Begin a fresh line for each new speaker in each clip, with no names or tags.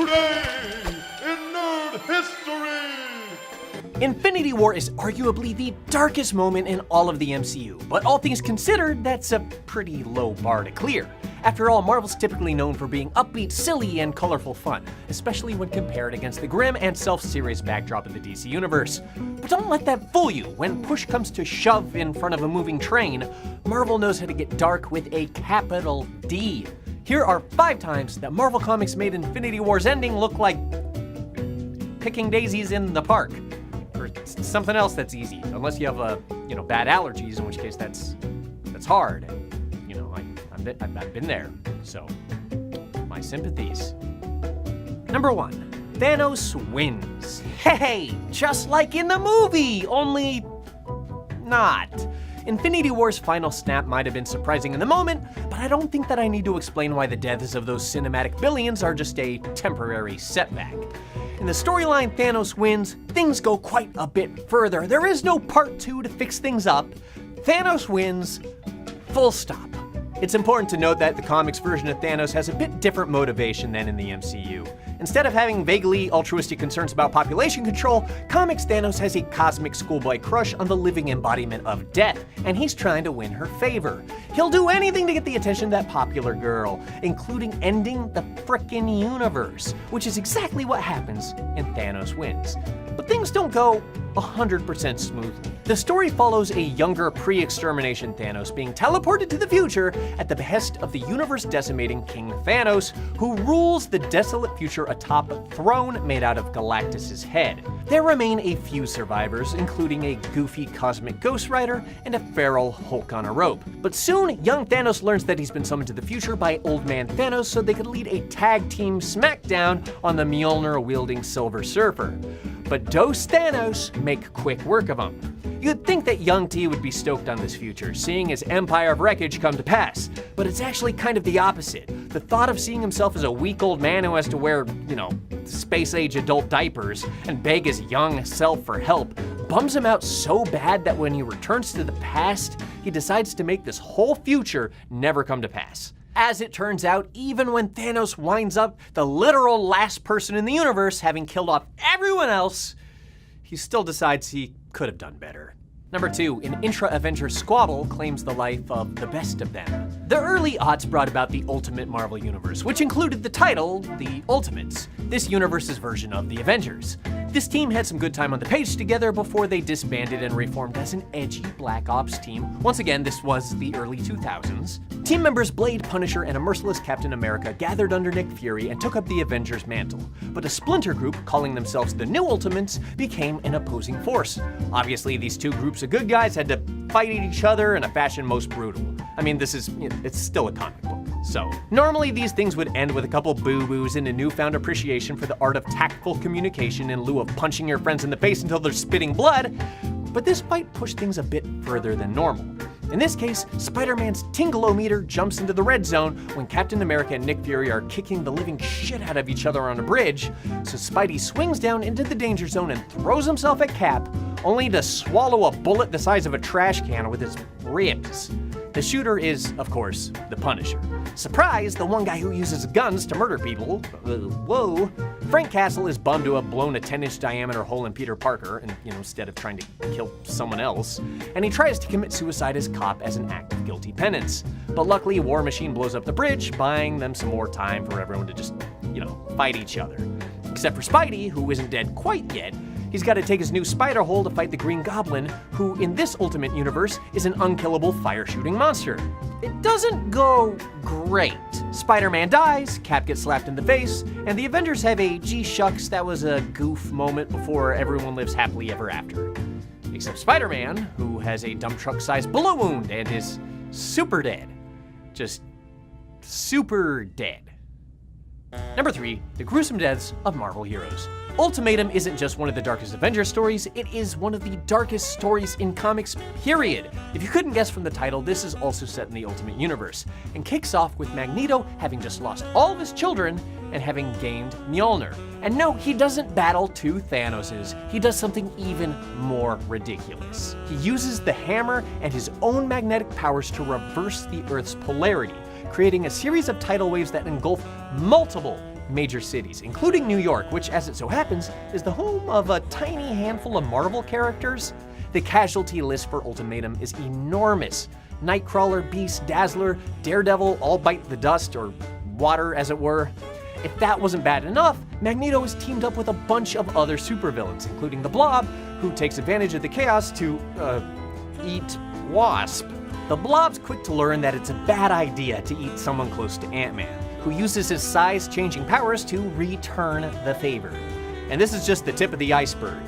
Today in Nerd History!
Infinity War is arguably the darkest moment in all of the MCU, but all things considered, that's a pretty low bar to clear. After all, Marvel's typically known for being upbeat, silly, and colorful fun, especially when compared against the grim and self-serious backdrop of the DC Universe. But don't let that fool you. When push comes to shove in front of a moving train, Marvel knows how to get dark with a capital D. Here are 5 times that Marvel Comics made Infinity War's ending look like picking daisies in the park. Or something else that's easy, unless you have bad allergies, in which case that's hard. I've been there, so my sympathies. Number 1, Thanos wins. Hey, just like in the movie, only not. Infinity War's final snap might have been surprising in the moment, but I don't think that I need to explain why the deaths of those cinematic billions are just a temporary setback. In the storyline Thanos wins, things go quite a bit further. There is no part 2 to fix things up. Thanos wins, full stop. It's important to note that the comics version of Thanos has a bit different motivation than in the MCU. Instead of having vaguely altruistic concerns about population control, comics Thanos has a cosmic schoolboy crush on the living embodiment of death, and he's trying to win her favor. He'll do anything to get the attention of that popular girl, including ending the frickin' universe, which is exactly what happens in Thanos Wins. But things don't go 100% smoothly. The story follows a younger pre-extermination Thanos being teleported to the future at the behest of the universe-decimating King Thanos, who rules the desolate future atop a throne made out of Galactus' head. There remain a few survivors, including a goofy cosmic Ghost Rider and a feral Hulk on a rope. But soon, young Thanos learns that he's been summoned to the future by Old Man Thanos so they could lead a tag team smackdown on the Mjolnir-wielding Silver Surfer. But Dos Thanos make quick work of him. You'd think that young T would be stoked on this future, seeing his empire of wreckage come to pass, but it's actually kind of the opposite. The thought of seeing himself as a weak old man who has to wear, space-age adult diapers and beg his young self for help bums him out so bad that when he returns to the past, he decides to make this whole future never come to pass. As it turns out, even when Thanos winds up the literal last person in the universe, having killed off everyone else, he still decides he could have done better. Number 2, an intra-Avengers squabble claims the life of the best of them. The early aughts brought about the Ultimate Marvel Universe, which included the title, The Ultimates, this universe's version of the Avengers. This team had some good time on the page together before they disbanded and reformed as an edgy Black Ops team. Once again, this was the early 2000s. Team members Blade, Punisher, and a merciless Captain America gathered under Nick Fury and took up the Avengers mantle. But a splinter group, calling themselves the New Ultimates, became an opposing force. Obviously, these two groups of good guys had to fight each other in a fashion most brutal. I mean, it's still a comic book. So, normally these things would end with a couple boo-boos and a newfound appreciation for the art of tactful communication in lieu of punching your friends in the face until they're spitting blood, but this fight pushed things a bit further than normal. In this case, Spider-Man's Tingalometer jumps into the red zone when Captain America and Nick Fury are kicking the living shit out of each other on a bridge, so Spidey swings down into the danger zone and throws himself at Cap, only to swallow a bullet the size of a trash can with his ribs. The shooter is, of course, the Punisher. Surprise, the one guy who uses guns to murder people. Whoa. Frank Castle is bummed to have blown a 10-inch diameter hole in Peter Parker, and instead of trying to kill someone else, and he tries to commit suicide as cop as an act of guilty penance. But luckily, War Machine blows up the bridge, buying them some more time for everyone to just, fight each other. Except for Spidey, who isn't dead quite yet. He's got to take his new spider hole to fight the Green Goblin, who in this Ultimate Universe is an unkillable fire-shooting monster. It doesn't go great. Spider-Man dies, Cap gets slapped in the face, and the Avengers have a gee shucks, that was a goof moment before everyone lives happily ever after. Except Spider-Man, who has a dump truck-sized bullet wound and is super dead. Just super dead. Number 3, the gruesome deaths of Marvel heroes. Ultimatum isn't just one of the darkest Avengers stories, it is one of the darkest stories in comics, period. If you couldn't guess from the title, this is also set in the Ultimate Universe, and kicks off with Magneto having just lost all of his children and having gained Mjolnir. And no, he doesn't battle two Thanoses, he does something even more ridiculous. He uses the hammer and his own magnetic powers to reverse the Earth's polarity, creating a series of tidal waves that engulf multiple major cities, including New York, which, as it so happens, is the home of a tiny handful of Marvel characters. The casualty list for Ultimatum is enormous. Nightcrawler, Beast, Dazzler, Daredevil all bite the dust, or water as it were. If that wasn't bad enough, Magneto is teamed up with a bunch of other supervillains, including the Blob, who takes advantage of the chaos to, eat Wasp. The Blob's quick to learn that it's a bad idea to eat someone close to Ant-Man, who uses his size-changing powers to return the favor. And this is just the tip of the iceberg,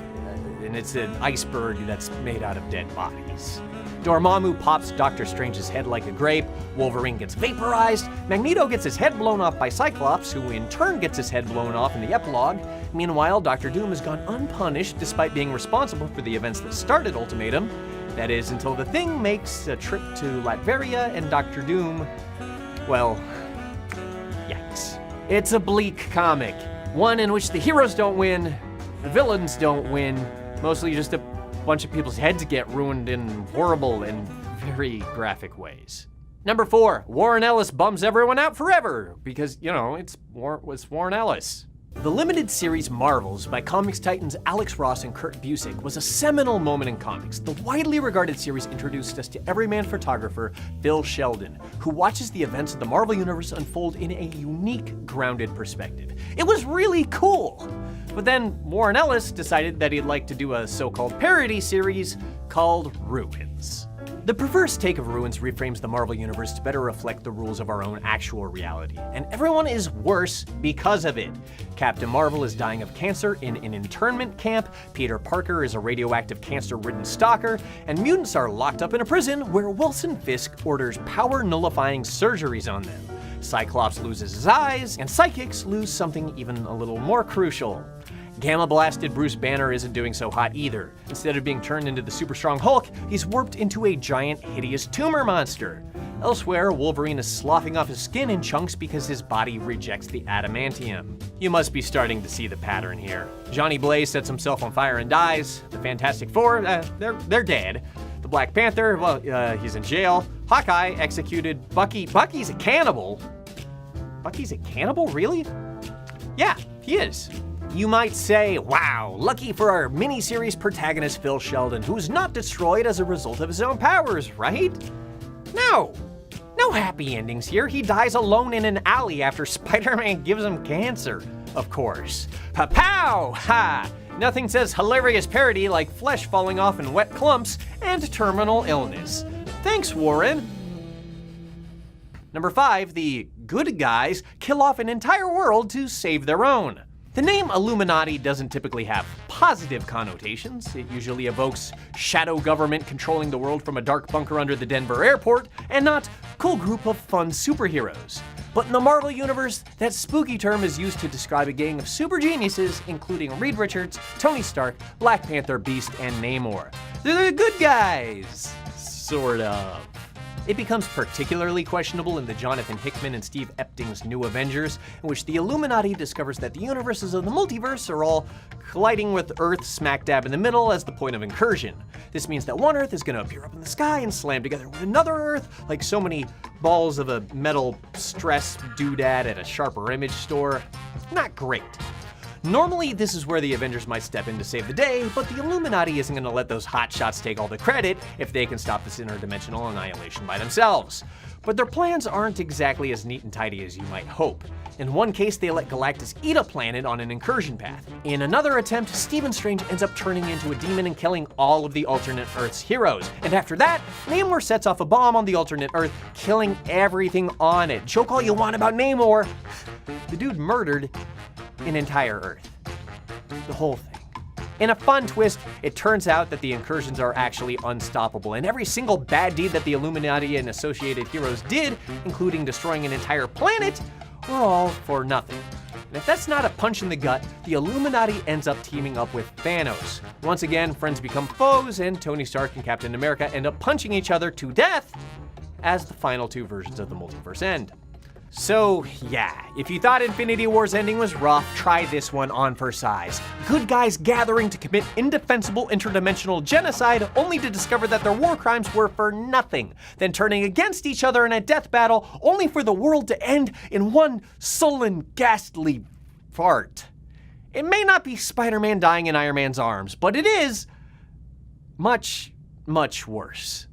and it's an iceberg that's made out of dead bodies. Dormammu pops Doctor Strange's head like a grape, Wolverine gets vaporized, Magneto gets his head blown off by Cyclops, who in turn gets his head blown off in the epilogue. Meanwhile, Doctor Doom has gone unpunished despite being responsible for the events that started Ultimatum. That is, until the Thing makes a trip to Latveria and Doctor Doom, well, yikes. It's a bleak comic, one in which the heroes don't win, the villains don't win, mostly just a bunch of people's heads get ruined in horrible and very graphic ways. Number 4, Warren Ellis bums everyone out forever because, it's Warren Ellis. The limited series Marvels by Comics Titans Alex Ross and Kurt Busiek was a seminal moment in comics. The widely regarded series introduced us to everyman photographer Phil Sheldon, who watches the events of the Marvel Universe unfold in a unique, grounded perspective. It was really cool. But then Warren Ellis decided that he'd like to do a so-called parody series called Ruins. The perverse take of Ruins reframes the Marvel Universe to better reflect the rules of our own actual reality, and everyone is worse because of it. Captain Marvel is dying of cancer in an internment camp, Peter Parker is a radioactive cancer-ridden stalker, and mutants are locked up in a prison where Wilson Fisk orders power-nullifying surgeries on them. Cyclops loses his eyes, and psychics lose something even a little more crucial. Gamma-blasted Bruce Banner isn't doing so hot either. Instead of being turned into the super strong Hulk, he's warped into a giant, hideous tumor monster. Elsewhere, Wolverine is sloughing off his skin in chunks because his body rejects the adamantium. You must be starting to see the pattern here. Johnny Blaze sets himself on fire and dies. The Fantastic Four, they're dead. The Black Panther, he's in jail. Hawkeye executed. Bucky's a cannibal. Bucky's a cannibal, really? Yeah, he is. You might say, wow, lucky for our miniseries protagonist Phil Sheldon, who's not destroyed as a result of his own powers, right? No happy endings here. He dies alone in an alley after Spider-Man gives him cancer, of course. Pa-pow! Ha! Nothing says hilarious parody like flesh falling off in wet clumps and terminal illness. Thanks, Warren. Number 5, the good guys kill off an entire world to save their own. The name Illuminati doesn't typically have positive connotations. It usually evokes shadow government controlling the world from a dark bunker under the Denver airport, and not cool group of fun superheroes. But in the Marvel Universe, that spooky term is used to describe a gang of super geniuses, including Reed Richards, Tony Stark, Black Panther, Beast, and Namor. They're the good guys, sort of. It becomes particularly questionable in the Jonathan Hickman and Steve Epting's New Avengers, in which the Illuminati discovers that the universes of the multiverse are all colliding with Earth smack dab in the middle as the point of incursion. This means that one Earth is going to appear up in the sky and slam together with another Earth, like so many balls of a metal stress doodad at a Sharper Image store. Not great. Normally, this is where the Avengers might step in to save the day, but the Illuminati isn't going to let those hotshots take all the credit if they can stop this interdimensional annihilation by themselves. But their plans aren't exactly as neat and tidy as you might hope. In one case, they let Galactus eat a planet on an incursion path. In another attempt, Stephen Strange ends up turning into a demon and killing all of the alternate Earth's heroes. And after that, Namor sets off a bomb on the alternate Earth, killing everything on it. Joke all you want about Namor. The dude murdered an entire Earth. The whole thing. In a fun twist, it turns out that the incursions are actually unstoppable, and every single bad deed that the Illuminati and associated heroes did, including destroying an entire planet, were all for nothing. And if that's not a punch in the gut, the Illuminati ends up teaming up with Thanos. Once again, friends become foes, and Tony Stark and Captain America end up punching each other to death as the final 2 versions of the multiverse end. So, yeah, if you thought Infinity War's ending was rough, try this one on for size. Good guys gathering to commit indefensible interdimensional genocide only to discover that their war crimes were for nothing, then turning against each other in a death battle only for the world to end in one sullen, ghastly fart. It may not be Spider-Man dying in Iron Man's arms, but it is much, much worse.